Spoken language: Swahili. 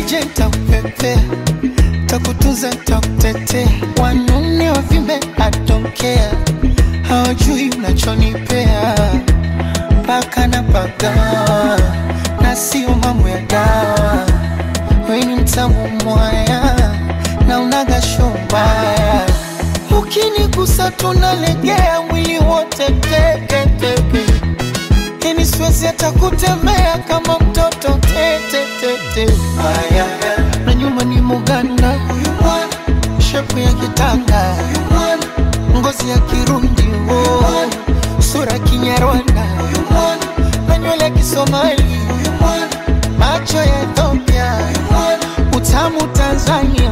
DJ takupepea, takutunza takutetea. Wanune wavimbe I don't care, hawajui unachonipea. Paka na pagawa, na sio mambo ya dawa. Wewe ni mtamu mwaya, na unaga shombaya. Ukinigusa tunalegea mwili wote teke teke. Kini siwezi hata kutembea kama mtoto tete tete. Aya, na nyuma ni Muganda huyu mwana, shepu ya kitanga huyu mwana, ngozi ya Kirundi oh, sura Kinyarwanda huyu mwana, na nywele Kisomali huyu mwana, macho ya Ethiopia huyu mwana, utamu Tanzania